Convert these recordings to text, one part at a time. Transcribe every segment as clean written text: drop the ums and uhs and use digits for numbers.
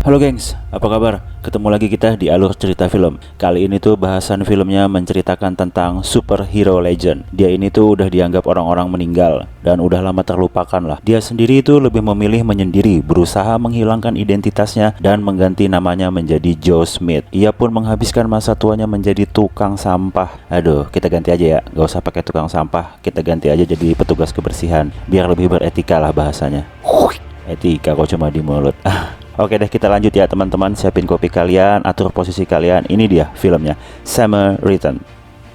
Halo gengs, apa kabar? Ketemu lagi kita di alur cerita film. Kali ini tuh bahasan filmnya menceritakan tentang superhero legend. Dia ini tuh udah dianggap orang-orang meninggal dan udah lama terlupakan lah. Dia sendiri itu lebih memilih menyendiri, berusaha menghilangkan identitasnya dan mengganti namanya menjadi Joe Smith. Ia pun menghabiskan masa tuanya menjadi tukang sampah. Aduh, kita ganti aja ya, gak usah pakai tukang sampah. Kita ganti aja jadi petugas kebersihan, biar lebih beretika lah bahasanya. Etika kok cuma di mulut. Oke deh, kita lanjut ya teman-teman. Siapin kopi kalian, atur posisi kalian. Ini dia filmnya, Samaritan.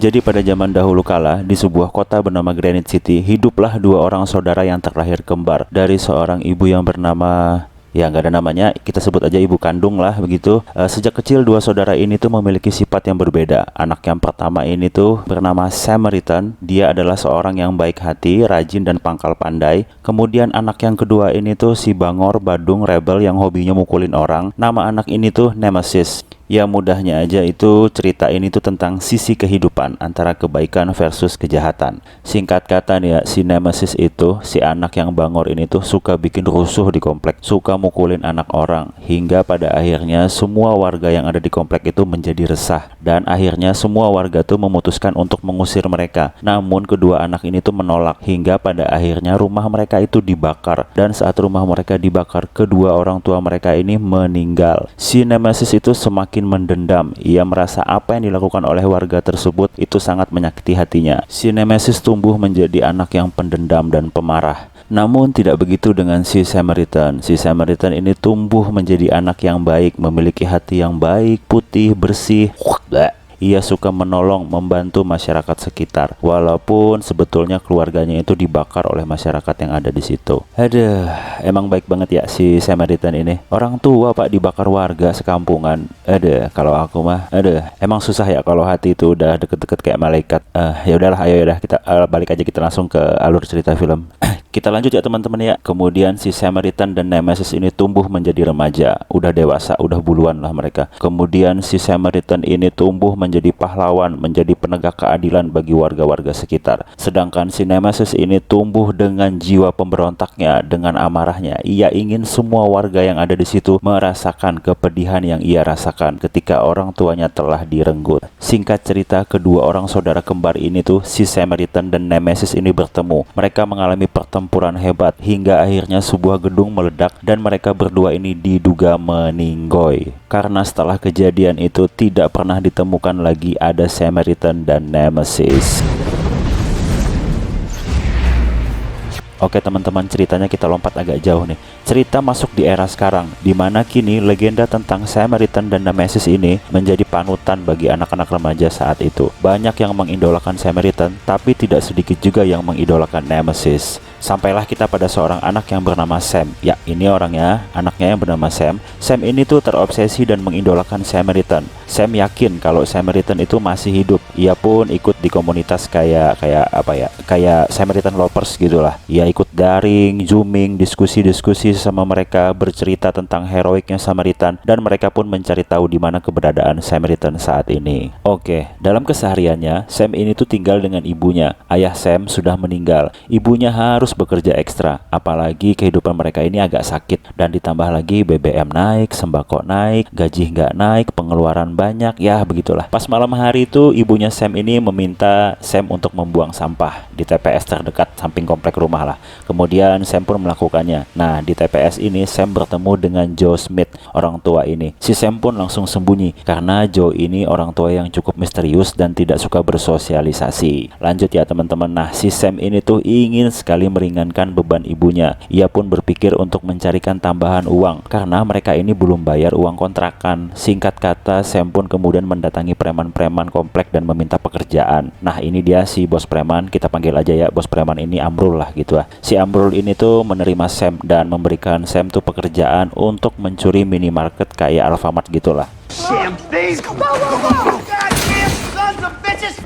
Jadi pada zaman dahulu kala, di sebuah kota bernama Granite City, hiduplah dua orang saudara yang terlahir kembar dari seorang ibu yang bernama, ya nggak ada namanya, kita sebut aja ibu kandung lah begitu. Sejak kecil dua saudara ini tuh memiliki sifat yang berbeda. Anak yang pertama ini tuh bernama Samaritan. Dia adalah seorang yang baik hati, rajin dan pangkal pandai. Kemudian anak yang kedua ini tuh si bangor, badung, rebel yang hobinya mukulin orang. Nama anak ini tuh Nemesis. Ya mudahnya aja itu cerita ini tuh tentang sisi kehidupan antara kebaikan versus kejahatan. Singkat kata nih ya, si Nemesis itu, si anak yang bangor ini tuh suka bikin rusuh di komplek, suka mukulin anak orang, hingga pada akhirnya semua warga yang ada di komplek itu menjadi resah. Dan akhirnya semua warga tuh memutuskan untuk mengusir mereka. Namun kedua anak ini tuh menolak, hingga pada akhirnya rumah mereka itu dibakar. Dan saat rumah mereka dibakar, kedua orang tua mereka ini meninggal. Si Nemesis itu semakin mendendam. Ia merasa apa yang dilakukan oleh warga tersebut itu sangat menyakiti hatinya. Si Nemesis tumbuh menjadi anak yang pendendam dan pemarah. Namun tidak begitu dengan si Samaritan. Si Samaritan ini tumbuh menjadi anak yang baik, memiliki hati yang baik, putih, bersih. Ia suka menolong, membantu masyarakat sekitar, walaupun sebetulnya keluarganya itu dibakar oleh masyarakat yang ada di situ. Aduh, emang baik banget ya si Samaritan ini. Orang tua pak dibakar warga sekampungan. Aduh, kalau aku mah, emang susah ya kalau hati itu udah deket-deket kayak malaikat. Ya udahlah, ayo udah kita balik aja, kita langsung ke alur cerita film. Kita lanjut ya teman-teman ya. Kemudian si Samaritan dan Nemesis ini tumbuh menjadi remaja, udah dewasa, udah buluan lah mereka. Kemudian si Samaritan ini tumbuh menjadi pahlawan, menjadi penegak keadilan bagi warga-warga sekitar. Sedangkan si Nemesis ini tumbuh dengan jiwa pemberontaknya, dengan amarahnya. Ia ingin semua warga yang ada di situ merasakan kepedihan yang ia rasakan ketika orang tuanya telah direnggut. Singkat cerita, kedua orang saudara kembar ini tuh, si Samaritan dan Nemesis ini bertemu. Mereka mengalami pertempuran hebat hingga akhirnya sebuah gedung meledak dan mereka berdua ini diduga meninggoy. Karena setelah kejadian itu tidak pernah ditemukan lagi ada Samaritan dan Nemesis. Oke teman-teman, ceritanya kita lompat agak jauh nih. Cerita masuk di era sekarang, di mana kini legenda tentang Samaritan dan Nemesis ini menjadi panutan bagi anak-anak remaja saat itu. Banyak yang mengidolakan Samaritan, tapi tidak sedikit juga yang mengidolakan Nemesis. Sampailah kita pada seorang anak yang bernama Sam. Ya, ini orangnya, anaknya yang bernama Sam. Sam ini tuh terobsesi dan mengidolakan Samaritan. Sam yakin kalau Samaritan itu masih hidup. Ia pun ikut di komunitas kayak Samaritan Lovers gitulah. Ia ikut daring, zooming, diskusi sama mereka, bercerita tentang heroiknya Samaritan, dan mereka pun mencari tahu di mana keberadaan Samaritan saat ini. Oke, dalam kesehariannya, Sam ini tuh tinggal dengan ibunya. Ayah Sam sudah meninggal. Ibunya harus bekerja ekstra, apalagi kehidupan mereka ini agak sakit, dan ditambah lagi BBM naik, sembako naik, gaji nggak naik, pengeluaran banyak, ya begitulah. Pas malam hari itu ibunya Sam ini meminta Sam untuk membuang sampah di TPS terdekat samping komplek rumah lah. Kemudian Sam pun melakukannya. Nah, di TPS ini Sam bertemu dengan Joe Smith, orang tua ini. Si Sam pun langsung sembunyi karena Joe ini orang tua yang cukup misterius dan tidak suka bersosialisasi. Lanjut ya teman-teman. Nah, si Sam ini tuh ingin sekali meringankan beban ibunya. Ia pun berpikir untuk mencarikan tambahan uang karena mereka ini belum bayar uang kontrakan. Singkat kata, Sam pun kemudian mendatangi preman-preman komplek dan meminta pekerjaan. Nah, ini dia si bos preman, kita panggil aja ya bos preman ini Amrul lah gitu lah. Si Amrul ini tuh menerima Sam dan memberikan Sam tuh pekerjaan untuk mencuri minimarket kayak Alfamart gitulah. Damn thieves! Go, go, go! Goddamn sons of bitches!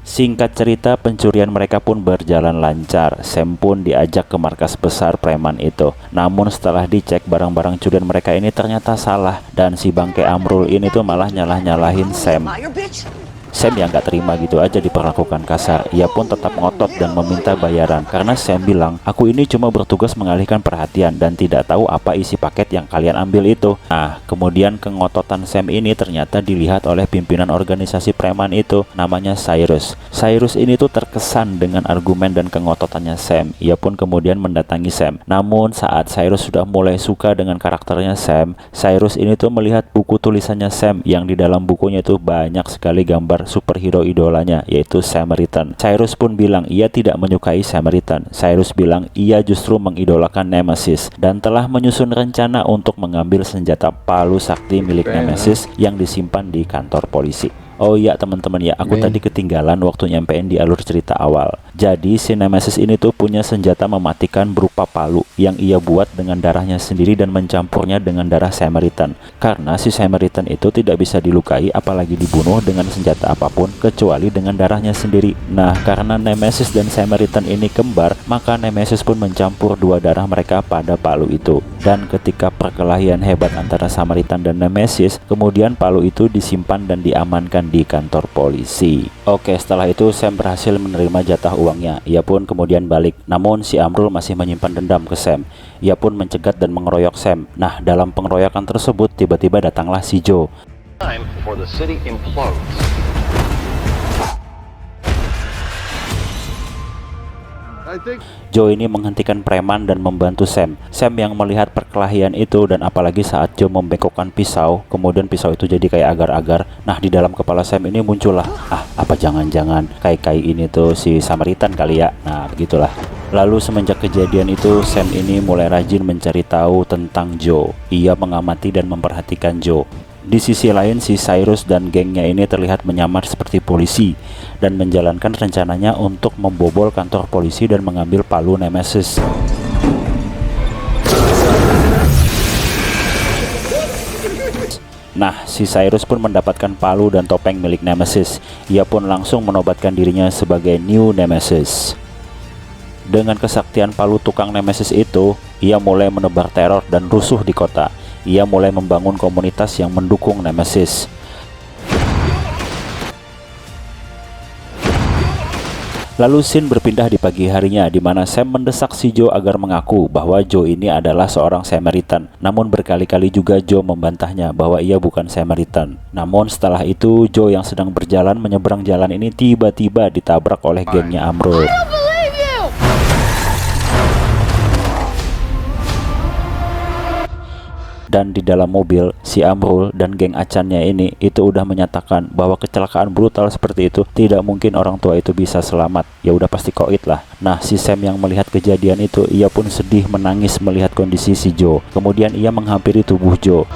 Singkat cerita, pencurian mereka pun berjalan lancar. Sam pun diajak ke markas besar preman itu. Namun setelah dicek, barang-barang curian mereka ini ternyata salah. Dan si bangke Amrul ini tuh malah nyalah-nyalahin Sam. Sam yang gak terima gitu aja diperlakukan kasar. Ia pun tetap ngotot dan meminta bayaran karena Sam bilang, aku ini cuma bertugas mengalihkan perhatian dan tidak tahu apa isi paket yang kalian ambil itu. Nah, kemudian kengototan Sam ini ternyata dilihat oleh pimpinan organisasi preman itu, namanya Cyrus. Cyrus ini tuh terkesan dengan argumen dan kengototannya Sam. Ia pun kemudian mendatangi Sam. Namun saat Cyrus sudah mulai suka dengan karakternya Sam, Cyrus ini tuh melihat buku tulisannya Sam yang di dalam bukunya itu banyak sekali gambar superhero idolanya, yaitu Samaritan. Cyrus pun bilang ia tidak menyukai Samaritan. Cyrus bilang ia justru mengidolakan Nemesis dan telah menyusun rencana untuk mengambil senjata palu sakti milik Nemesis yang disimpan di kantor polisi. Oh iya teman-teman ya, aku tadi ketinggalan waktu nyampein di alur cerita awal. Jadi si Nemesis ini tuh punya senjata mematikan berupa palu yang ia buat dengan darahnya sendiri dan mencampurnya dengan darah Samaritan. Karena si Samaritan itu tidak bisa dilukai apalagi dibunuh dengan senjata apapun kecuali dengan darahnya sendiri. Nah, karena Nemesis dan Samaritan ini kembar, maka Nemesis pun mencampur dua darah mereka pada palu itu. Dan ketika perkelahian hebat antara Samaritan dan Nemesis, kemudian palu itu disimpan dan diamankan di kantor polisi. Oke, setelah itu Sam berhasil menerima jatah uangnya. Ia pun kemudian balik. Namun si Amrul masih menyimpan dendam ke Sam. Ia pun mencegat dan mengeroyok Sam. Nah, dalam pengeroyokan tersebut tiba-tiba datanglah si Joe. Time before the city implodes. Joe ini menghentikan preman dan membantu Sam. Sam yang melihat perkelahian itu dan apalagi saat Joe membengkokkan pisau, kemudian pisau itu jadi kayak agar-agar. Nah, di dalam kepala Sam ini muncullah, apa jangan-jangan kai-kai ini tuh si Samaritan kali ya. Nah, begitulah. Lalu semenjak kejadian itu Sam ini mulai rajin mencari tahu tentang Joe. Ia mengamati dan memperhatikan Joe. Di sisi lain si Cyrus dan gengnya ini terlihat menyamar seperti polisi dan menjalankan rencananya untuk membobol kantor polisi dan mengambil palu Nemesis. Nah, si Cyrus pun mendapatkan palu dan topeng milik Nemesis. Ia pun langsung menobatkan dirinya sebagai New Nemesis. Dengan kesaktian palu tukang Nemesis itu, ia mulai menebar teror dan rusuh di kota. Ia mulai membangun komunitas yang mendukung Nemesis. Lalu scene berpindah di pagi harinya, di mana Sam mendesak si Joe agar mengaku bahwa Joe ini adalah seorang Samaritan. Namun berkali-kali juga Joe membantahnya bahwa ia bukan Samaritan. Namun setelah itu Joe yang sedang berjalan menyeberang jalan ini tiba-tiba ditabrak oleh gengnya Amrul. Dan di dalam mobil, si Amrul dan geng acannya ini itu udah menyatakan bahwa kecelakaan brutal seperti itu tidak mungkin orang tua itu bisa selamat. Ya udah pasti koit lah. Nah, si Sam yang melihat kejadian itu, ia pun sedih menangis melihat kondisi si Joe. Kemudian ia menghampiri tubuh Joe.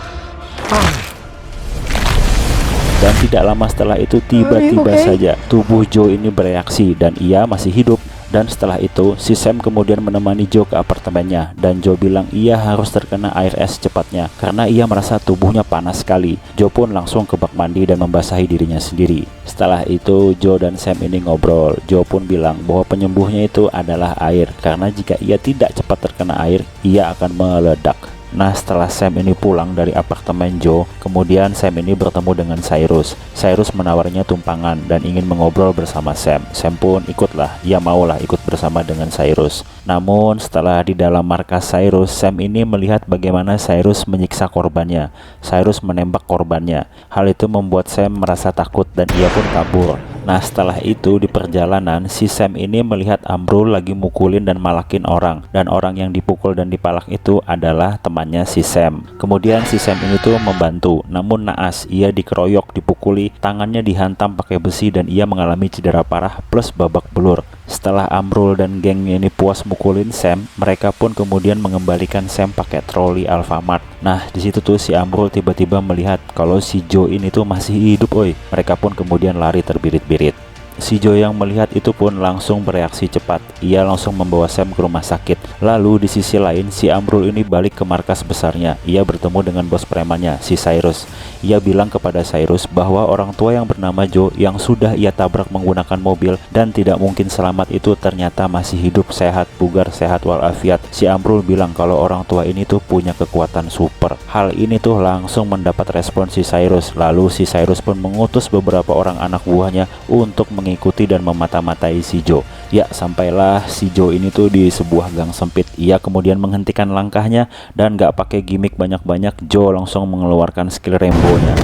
Dan tidak lama setelah itu tiba-tiba saja tubuh Joe ini bereaksi dan ia masih hidup. Dan setelah itu si Sam kemudian menemani Joe ke apartemennya dan Joe bilang ia harus terkena air es cepatnya karena ia merasa tubuhnya panas sekali. Joe pun langsung ke bak mandi dan membasahi dirinya sendiri. Setelah itu Joe dan Sam ini ngobrol. Joe pun bilang bahwa penyembuhnya itu adalah air karena jika ia tidak cepat terkena air ia akan meledak. Nah, setelah Sam ini pulang dari apartemen Joe, kemudian Sam ini bertemu dengan Cyrus. Cyrus menawarnya tumpangan dan ingin mengobrol bersama Sam. Sam pun ikutlah, ia maulah ikut bersama dengan Cyrus. Namun setelah di dalam markas Cyrus, Sam ini melihat bagaimana Cyrus menyiksa korbannya. Cyrus menembak korbannya. Hal itu membuat Sam merasa takut dan ia pun kabur. Nah, setelah itu di perjalanan si Sam ini melihat Amrul lagi mukulin dan malakin orang, dan orang yang dipukul dan dipalak itu adalah temannya si Sam. Kemudian si Sam ini tuh membantu, namun naas, ia dikeroyok, dipukuli, tangannya dihantam pakai besi dan ia mengalami cedera parah plus babak belur. Setelah Amrul dan gengnya ini puas mukulin Sam, mereka pun kemudian mengembalikan Sam pakai troli Alfamart. Nah, di situ tuh si Amrul tiba-tiba melihat kalau si Joe ini tuh masih hidup, oi. Mereka pun kemudian lari terbirit-birit. Si Joe yang melihat itu pun langsung bereaksi cepat. Ia langsung membawa Sam ke rumah sakit. Lalu di sisi lain, si Amrul ini balik ke markas besarnya. Ia bertemu dengan bos premannya, si Cyrus. Ia bilang kepada Cyrus bahwa orang tua yang bernama Joe yang sudah ia tabrak menggunakan mobil dan tidak mungkin selamat itu ternyata masih hidup, sehat, bugar, sehat walafiat. Si Amrul bilang kalau orang tua ini tuh punya kekuatan super. Hal ini tuh langsung mendapat respon si Cyrus. Lalu si Cyrus pun mengutus beberapa orang anak buahnya untuk mengikuti dan memata-matai si Joe. Ya, sampailah si Joe ini tuh di sebuah gang sempit. Ia kemudian menghentikan langkahnya dan gak pakai gimmick banyak-banyak. Joe langsung mengeluarkan skill Rambo-nya.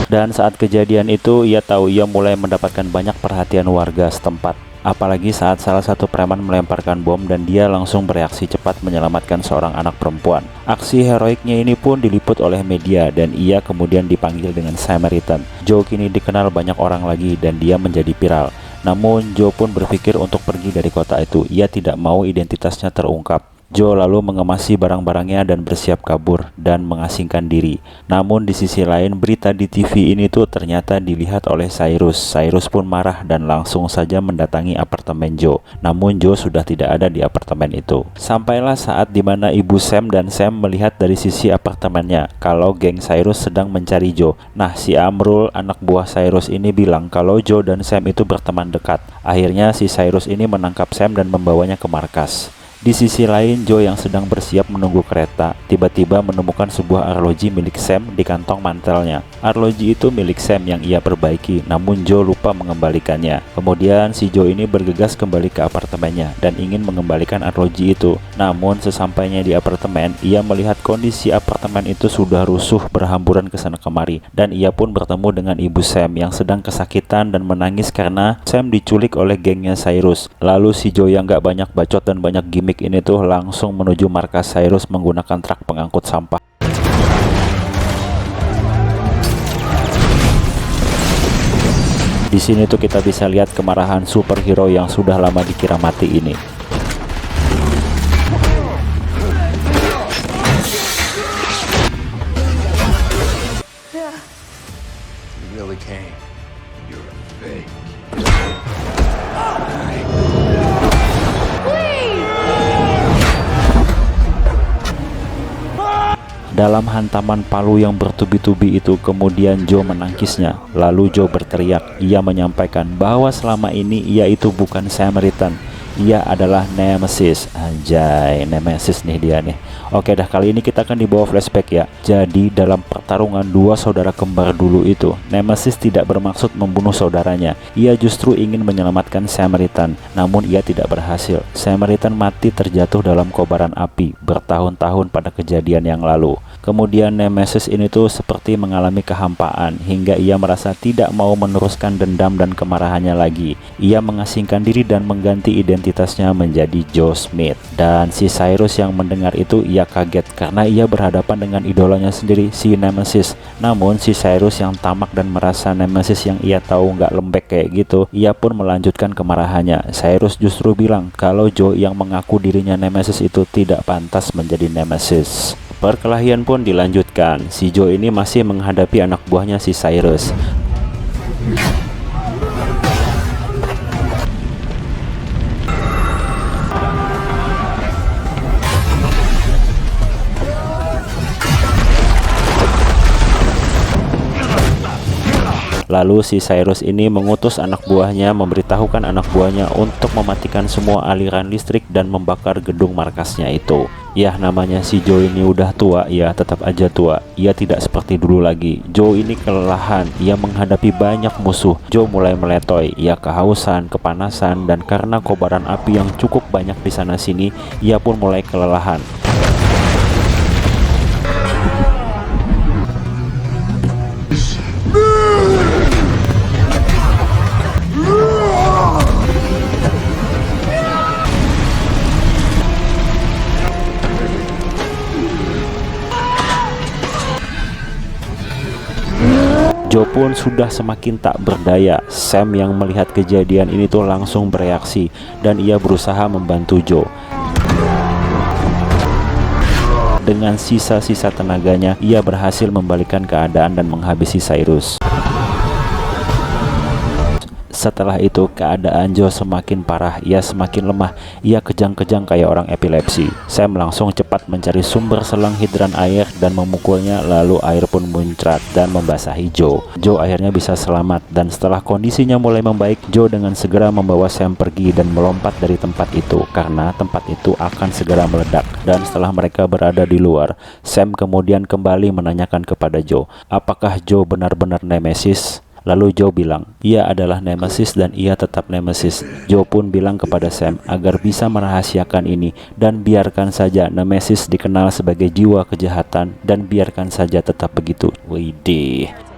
Dan saat kejadian itu, ia tahu ia mulai mendapatkan banyak perhatian warga setempat. Apalagi saat salah satu preman melemparkan bom dan dia langsung bereaksi cepat menyelamatkan seorang anak perempuan. Aksi heroiknya ini pun diliput oleh media dan ia kemudian dipanggil dengan Samaritan. Joe kini dikenal banyak orang lagi dan dia menjadi viral. Namun Joe pun berpikir untuk pergi dari kota itu. Ia tidak mau identitasnya terungkap. Joe lalu mengemasi barang-barangnya dan bersiap kabur dan mengasingkan diri. Namun di sisi lain, berita di TV ini tuh ternyata dilihat oleh Cyrus. Cyrus pun marah dan langsung saja mendatangi apartemen Joe. Namun Joe sudah tidak ada di apartemen itu. Sampailah saat dimana ibu Sam dan Sam melihat dari sisi apartemennya kalau geng Cyrus sedang mencari Joe. Nah, si Amrul, anak buah Cyrus ini bilang kalau Joe dan Sam itu berteman dekat. Akhirnya si Cyrus ini menangkap Sam dan membawanya ke markas. Di sisi lain, Joe yang sedang bersiap menunggu kereta tiba-tiba menemukan sebuah arloji milik Sam di kantong mantelnya. Arloji itu milik Sam yang ia perbaiki, namun Joe lupa mengembalikannya. Kemudian si Joe ini bergegas kembali ke apartemennya dan ingin mengembalikan arloji itu. Namun sesampainya di apartemen, ia melihat kondisi apartemen itu sudah rusuh berhamburan ke sana kemari. Dan ia pun bertemu dengan ibu Sam yang sedang kesakitan dan menangis karena Sam diculik oleh gengnya Cyrus. Lalu si Joe yang gak banyak bacot dan banyak gimmick ini tuh langsung menuju markas Cyrus menggunakan truk pengangkut sampah. Di sini tuh kita bisa lihat kemarahan superhero yang sudah lama dikira mati ini. You really came. You're a fake. Dalam hantaman palu yang bertubi-tubi itu, kemudian Joe menangkisnya. Lalu Joe berteriak. Ia menyampaikan bahwa selama ini ia itu bukan Samaritan. Ia adalah Nemesis. Anjay, Nemesis nih dia nih. Oke dah, kali ini kita akan dibawa flashback ya. Jadi dalam pertarungan dua saudara kembar dulu itu, Nemesis tidak bermaksud membunuh saudaranya. Ia justru ingin menyelamatkan Samaritan. Namun ia tidak berhasil. Samaritan mati terjatuh dalam kobaran api bertahun-tahun pada kejadian yang lalu. Kemudian Nemesis ini tuh seperti mengalami kehampaan hingga ia merasa tidak mau meneruskan dendam dan kemarahannya lagi. Ia mengasingkan diri dan mengganti identitasnya menjadi Joe Smith. Dan si Cyrus yang mendengar itu ia kaget karena ia berhadapan dengan idolanya sendiri, si Nemesis. Namun si Cyrus yang tamak dan merasa Nemesis yang ia tahu nggak lembek kayak gitu, ia pun melanjutkan kemarahannya. Cyrus justru bilang kalau Joe yang mengaku dirinya Nemesis itu tidak pantas menjadi Nemesis. Perkelahian pun dilanjutkan. Si Joe ini masih menghadapi anak buahnya si Cyrus. Lalu si Cyrus ini mengutus anak buahnya memberitahukan anak buahnya untuk mematikan semua aliran listrik dan membakar gedung markasnya itu. Ya, namanya si Joe ini udah tua, ya tetap aja tua. Ia tidak seperti dulu lagi. Joe ini kelelahan, ia menghadapi banyak musuh. Joe mulai meletoy, ia kehausan, kepanasan, dan karena kobaran api yang cukup banyak di sana sini, ia pun mulai kelelahan. Joe pun sudah semakin tak berdaya. Sam yang melihat kejadian ini tuh langsung bereaksi dan ia berusaha membantu Joe. Dengan sisa-sisa tenaganya, ia berhasil membalikkan keadaan dan menghabisi Cyrus. Setelah itu keadaan Joe semakin parah, ia semakin lemah, ia kejang-kejang kayak orang epilepsi. Sam langsung cepat mencari sumber selang hidran air dan memukulnya, lalu air pun muncrat dan membasahi Joe. Joe akhirnya bisa selamat dan setelah kondisinya mulai membaik, Joe dengan segera membawa Sam pergi dan melompat dari tempat itu karena tempat itu akan segera meledak. Dan setelah mereka berada di luar, Sam kemudian kembali menanyakan kepada Joe, apakah Joe benar-benar Nemesis? Lalu Joe bilang, ia adalah Nemesis dan ia tetap Nemesis. Joe pun bilang kepada Sam agar bisa merahasiakan ini dan biarkan saja Nemesis dikenal sebagai jiwa kejahatan dan biarkan saja tetap begitu. Widih.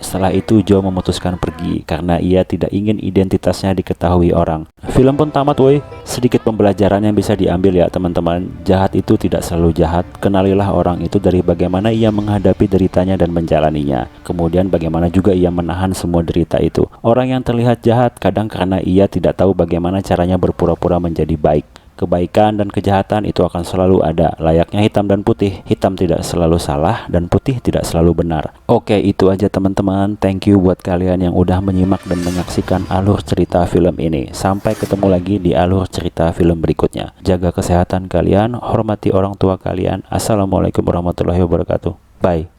Setelah itu Joe memutuskan pergi karena ia tidak ingin identitasnya diketahui orang. Film pun tamat woi. Sedikit pembelajaran yang bisa diambil ya teman-teman. Jahat itu tidak selalu jahat. Kenalilah orang itu dari bagaimana ia menghadapi deritanya dan menjalaninya. Kemudian bagaimana juga ia menahan semua derita itu. Orang yang terlihat jahat kadang karena ia tidak tahu bagaimana caranya berpura-pura menjadi baik. Kebaikan dan kejahatan itu akan selalu ada, layaknya hitam dan putih. Hitam tidak selalu salah dan putih tidak selalu benar. Oke, itu aja teman-teman. Thank you buat kalian yang udah menyimak dan menyaksikan alur cerita film ini. Sampai ketemu lagi di alur cerita film berikutnya. Jaga kesehatan kalian, hormati orang tua kalian. Assalamualaikum warahmatullahi wabarakatuh. Bye.